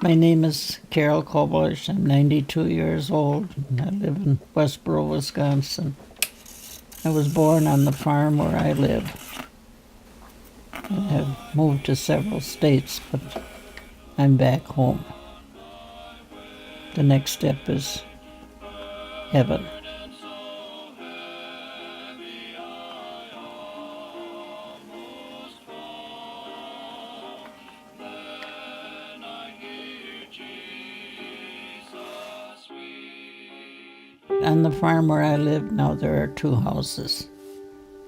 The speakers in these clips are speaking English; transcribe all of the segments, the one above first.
My name is Carol Koblish. I'm 92 years old. I live in Westboro, Wisconsin. I was born on the farm where I live. I have moved to several states, but I'm back home. The next step is heaven. On the farm where I live now, there are two houses.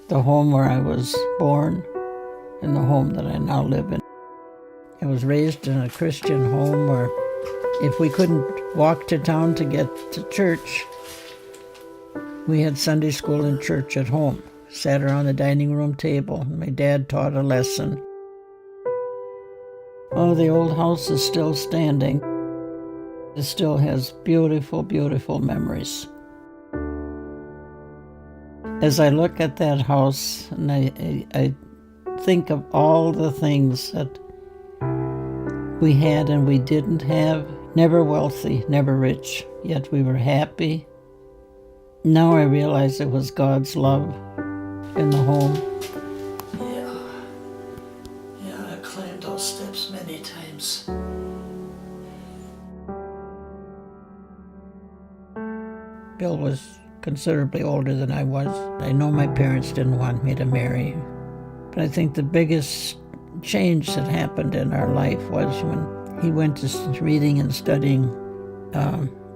The home where I was born and the home that I now live in. I was raised in a Christian home where if we couldn't walk to town to get to church, we had Sunday school and church at home. Sat around the dining room table, and my dad taught a lesson. Oh, the old house is still standing. It still has beautiful, beautiful memories. As I look at that house and I think of all the things that we had and we didn't have, never wealthy, never rich, yet we were happy. Now I realize it was God's love in the home. Yeah, I climbed those steps many times. Bill was considerably older than I was. I know my parents didn't want me to marry, but I think the biggest change that happened in our life was when he went to reading and studying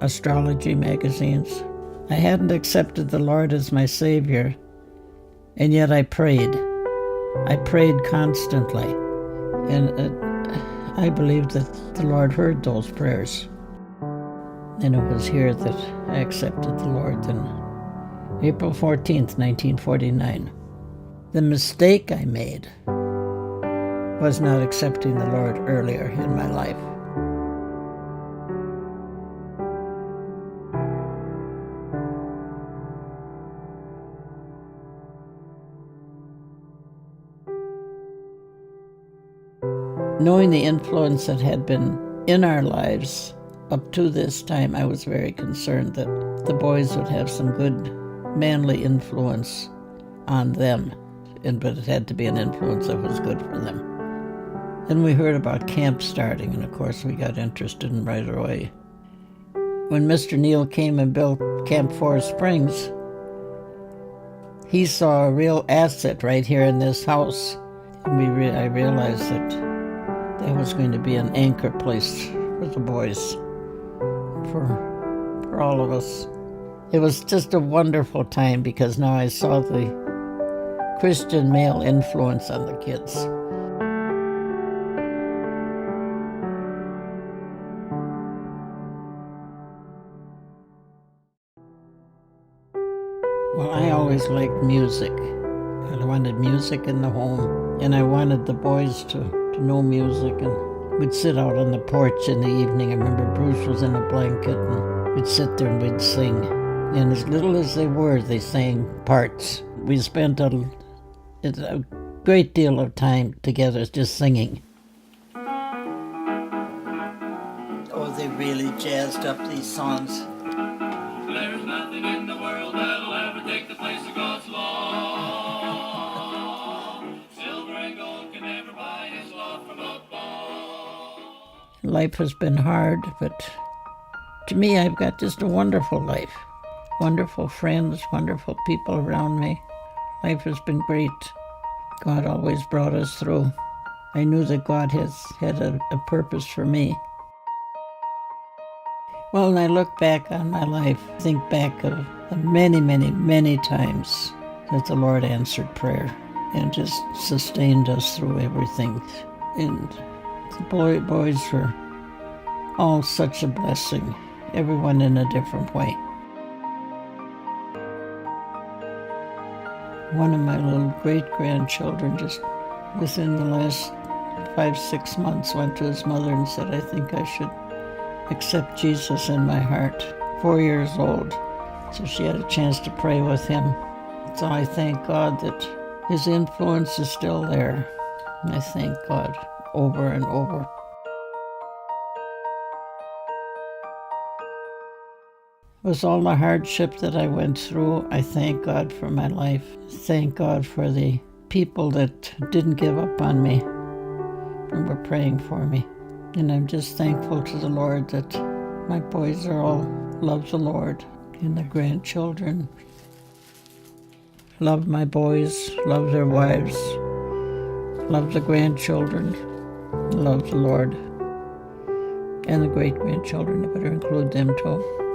astrology magazines. I hadn't accepted the Lord as my Savior, and yet I prayed. I prayed constantly, and I believed that the Lord heard those prayers. And it was here that I accepted the Lord on April 14th, 1949. The mistake I made was not accepting the Lord earlier in my life. Knowing the influence that had been in our lives up to this time, I was very concerned that the boys would have some good manly influence on them, but it had to be an influence that was good for them. Then we heard about camp starting, and of course we got interested in right away. When Mr. Neal came and built Camp Forest Springs, he saw a real asset right here in this house. And I realized that was going to be an anchor place for the boys, for all of us. It was just a wonderful time because now I saw the Christian male influence on the kids. Well, I always liked music. I wanted music in the home, and I wanted the boys to know music, and we'd sit out on the porch in the evening. I remember Bruce was in a blanket, and we'd sit there and we'd sing. And as little as they were, they sang parts. We spent a great deal of time together just singing. Oh, they really jazzed up these songs. There's nothing in the world that'll ever take the place of God's law. Silver and gold can never buy His love from above. Life has been hard, but to me, I've got just a wonderful life. Wonderful friends, wonderful people around me. Life has been great. God always brought us through. I knew that God has had a purpose for me. Well, when I look back on my life, think back of the many, many, many times that the Lord answered prayer and just sustained us through everything. And the boys were all such a blessing, everyone in a different way. One of my little great-grandchildren just within the last 5-6 months went to his mother and said, I think I should accept Jesus in my heart. 4 years old. So she had a chance to pray with him. So I thank God that His influence is still there. And I thank God over and over. With all the hardship that I went through, I thank God for my life. Thank God for the people that didn't give up on me and were praying for me. And I'm just thankful to the Lord that my boys are all love the Lord, and the grandchildren love my boys, love their wives, love the grandchildren, love the Lord, and the great-grandchildren. I better include them too.